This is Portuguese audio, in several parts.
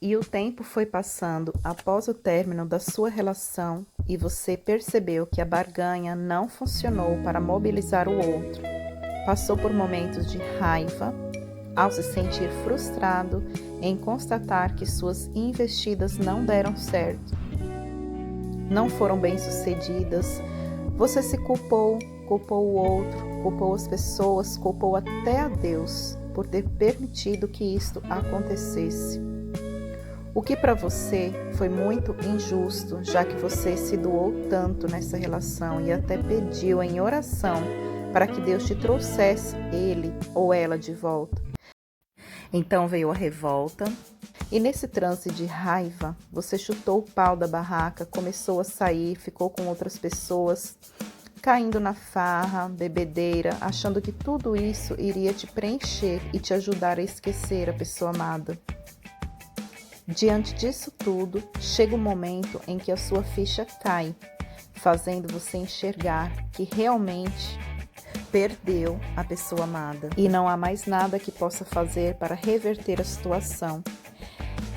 E o tempo foi passando após o término da sua relação e você percebeu que a barganha não funcionou para mobilizar o outro. Passou por momentos de raiva ao se sentir frustrado em constatar que suas investidas não deram certo, não foram bem-sucedidas. Você se culpou o outro, culpou as pessoas, culpou até a Deus por ter permitido que isto acontecesse. O que para você foi muito injusto, já que você se doou tanto nessa relação e até pediu em oração para que Deus te trouxesse ele ou ela de volta. Então veio a revolta e nesse trance de raiva, você chutou o pau da barraca, começou a sair, ficou com outras pessoas, caindo na farra, bebedeira, achando que tudo isso iria te preencher e te ajudar a esquecer a pessoa amada. Diante disso tudo, chega um momento em que a sua ficha cai, fazendo você enxergar que realmente perdeu a pessoa amada e não há mais nada que possa fazer para reverter a situação.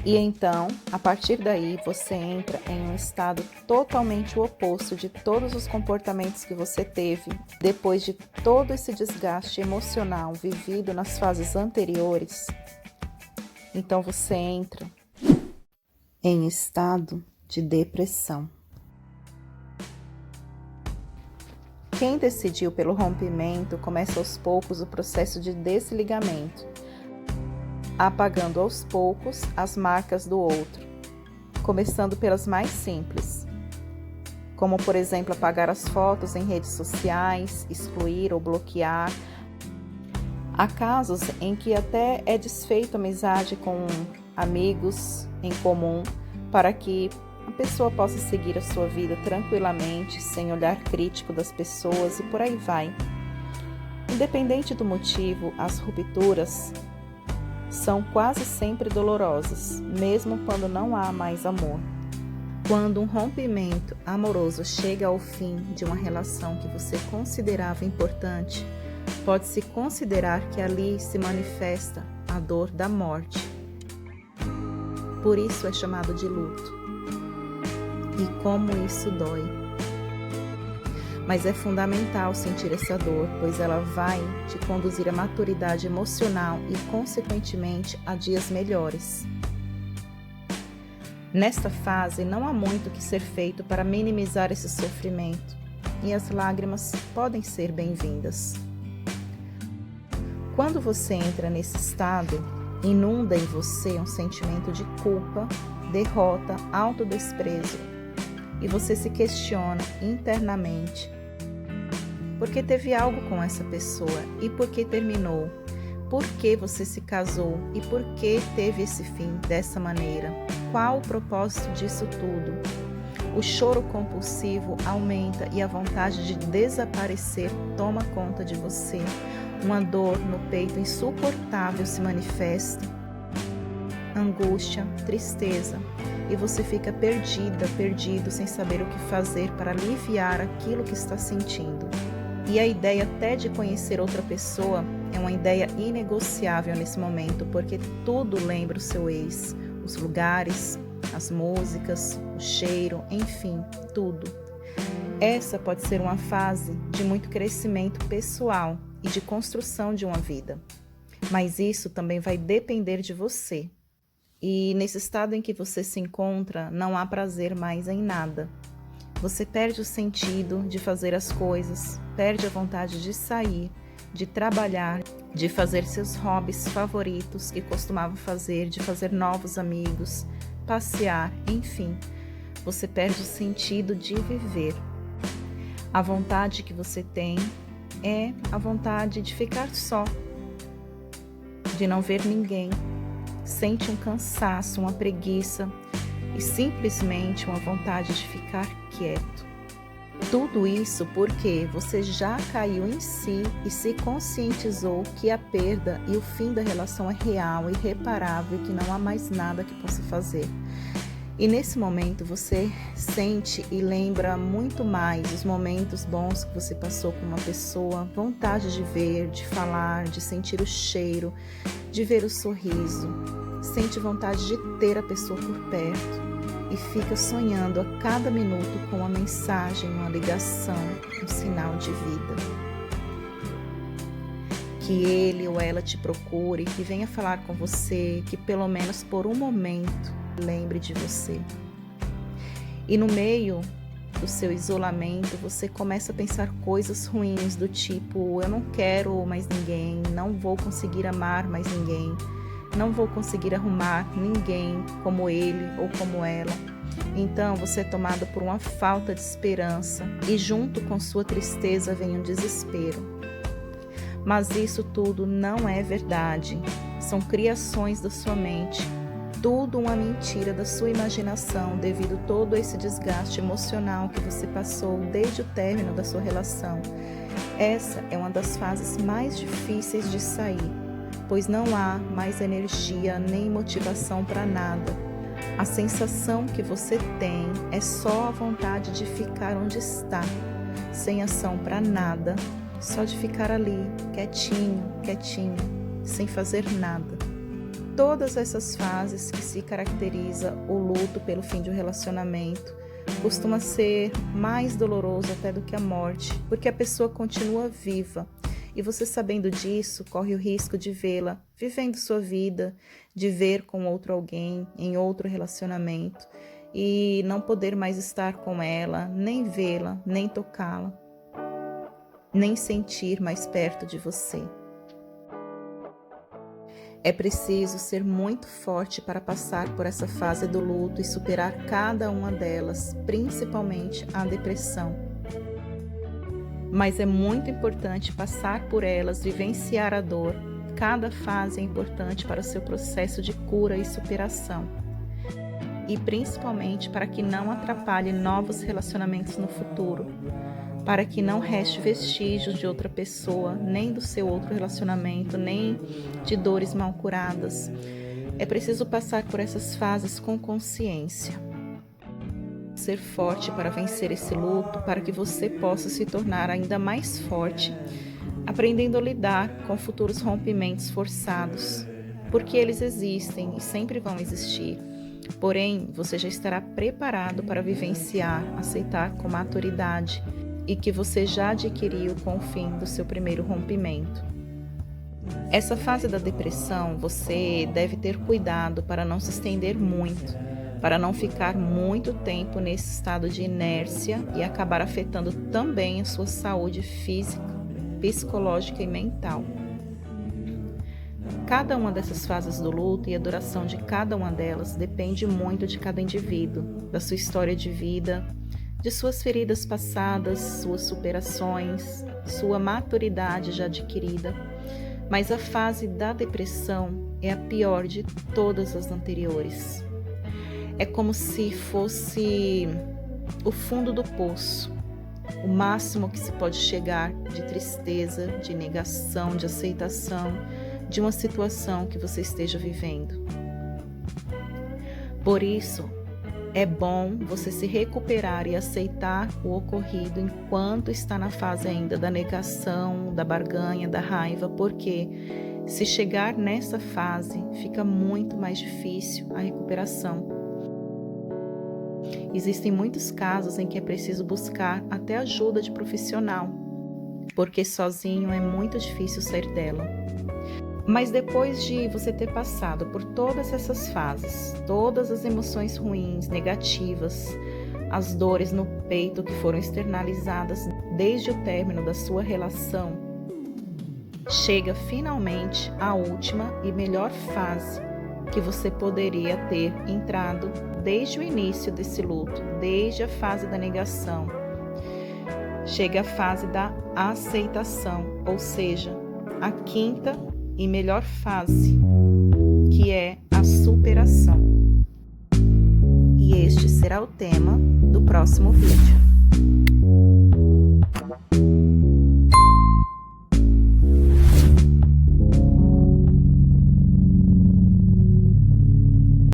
E então, a partir daí, você entra em um estado totalmente oposto de todos os comportamentos que você teve depois de todo esse desgaste emocional vivido nas fases anteriores. Então você entra em estado de depressão. Quem decidiu pelo rompimento começa aos poucos o processo de desligamento, apagando aos poucos as marcas do outro, começando pelas mais simples, como por exemplo apagar as fotos em redes sociais, excluir ou bloquear. Há casos em que até é desfeita a amizade com amigos em comum para que a pessoa possa seguir a sua vida tranquilamente, sem olhar crítico das pessoas e por aí vai. Independente do motivo, as rupturas são quase sempre dolorosas, mesmo quando não há mais amor. Quando um rompimento amoroso chega ao fim de uma relação que você considerava importante, pode-se considerar que ali se manifesta a dor da morte. Por isso é chamado de luto. E como isso dói. Mas é fundamental sentir essa dor, pois ela vai te conduzir à maturidade emocional e, consequentemente, a dias melhores. Nesta fase, não há muito que ser feito para minimizar esse sofrimento, e as lágrimas podem ser bem-vindas. Quando você entra nesse estado, inunda em você um sentimento de culpa, derrota, autodesprezo, e você se questiona internamente por que teve algo com essa pessoa e por que terminou, por que você se casou e por que teve esse fim dessa maneira, qual o propósito disso tudo. O choro compulsivo aumenta e a vontade de desaparecer toma conta de você. Uma dor no peito insuportável se manifesta, angústia, tristeza, e você fica perdido, sem saber o que fazer para aliviar aquilo que está sentindo. E a ideia até de conhecer outra pessoa é uma ideia inegociável nesse momento, porque tudo lembra o seu ex, os lugares, as músicas, o cheiro, enfim, tudo. Essa pode ser uma fase de muito crescimento pessoal e de construção de uma vida. Mas isso também vai depender de você. E nesse estado em que você se encontra, não há prazer mais em nada. Você perde o sentido de fazer as coisas, perde a vontade de sair, de trabalhar, de fazer seus hobbies favoritos que costumava fazer, de fazer novos amigos, passear, enfim. Você perde o sentido de viver. A vontade que você tem é a vontade de ficar só, de não ver ninguém. Sente um cansaço, uma preguiça e simplesmente uma vontade de ficar quieto. Tudo isso porque você já caiu em si e se conscientizou que a perda e o fim da relação é real, irreparável e que não há mais nada que possa fazer. E nesse momento você sente e lembra muito mais os momentos bons que você passou com uma pessoa, vontade de ver, de falar, de sentir o cheiro, de ver o sorriso. sente vontade de ter a pessoa por perto e fica sonhando a cada minuto com uma mensagem, uma ligação, um sinal de vida. Que ele ou ela te procure, que venha falar com você, que pelo menos por um momento lembre de você. E no meio do seu isolamento, você começa a pensar coisas ruins do tipo: eu não quero mais ninguém, não vou conseguir amar mais ninguém, não vou conseguir arrumar ninguém como ele ou como ela. Então você é tomado por uma falta de esperança e junto com sua tristeza vem um desespero. Mas isso tudo não é verdade, são criações da sua mente, tudo uma mentira da sua imaginação devido a todo esse desgaste emocional que você passou desde o término da sua relação. Essa é uma das fases mais difíceis de sair, pois não há mais energia nem motivação para nada. A sensação que você tem é só a vontade de ficar onde está, sem ação para nada, só de ficar ali, quietinho, sem fazer nada. Todas essas fases que se caracteriza o luto pelo fim de um relacionamento costuma ser mais doloroso até do que a morte, porque a pessoa continua viva e você, sabendo disso, corre o risco de vê-la vivendo sua vida, de ver com outro alguém em outro relacionamento e não poder mais estar com ela, nem vê-la, nem tocá-la, nem sentir mais perto de você. É preciso ser muito forte para passar por essa fase do luto e superar cada uma delas, principalmente a depressão. Mas é muito importante passar por elas, vivenciar a dor. Cada fase é importante para o seu processo de cura e superação. E principalmente para que não atrapalhe novos relacionamentos no futuro, para que não reste vestígios de outra pessoa, nem do seu outro relacionamento, nem de dores mal curadas. É preciso passar por essas fases com consciência. Ser forte para vencer esse luto, para que você possa se tornar ainda mais forte, aprendendo a lidar com futuros rompimentos forçados, porque eles existem e sempre vão existir. Porém, você já estará preparado para vivenciar, aceitar com maturidade, e que você já adquiriu com o fim do seu primeiro rompimento. Essa fase da depressão, você deve ter cuidado para não se estender muito, para não ficar muito tempo nesse estado de inércia e acabar afetando também a sua saúde física, psicológica e mental. Cada uma dessas fases do luto e a duração de cada uma delas depende muito de cada indivíduo, da sua história de vida, de suas feridas passadas, suas superações, sua maturidade já adquirida. Mas a fase da depressão é a pior de todas as anteriores. É como se fosse o fundo do poço, o máximo que se pode chegar de tristeza, de negação, de aceitação de uma situação que você esteja vivendo. Por isso, é bom você se recuperar e aceitar o ocorrido enquanto está na fase ainda da negação, da barganha, da raiva, porque se chegar nessa fase, fica muito mais difícil a recuperação. Existem muitos casos em que é preciso buscar até ajuda de profissional, porque sozinho é muito difícil sair dela. Mas depois de você ter passado por todas essas fases, todas as emoções ruins, negativas, as dores no peito que foram externalizadas desde o término da sua relação, chega finalmente a última e melhor fase que você poderia ter entrado desde o início desse luto, desde a fase da negação. Chega a fase da aceitação, ou seja, a quinta e melhor fase, que é a superação. E este será o tema do próximo vídeo.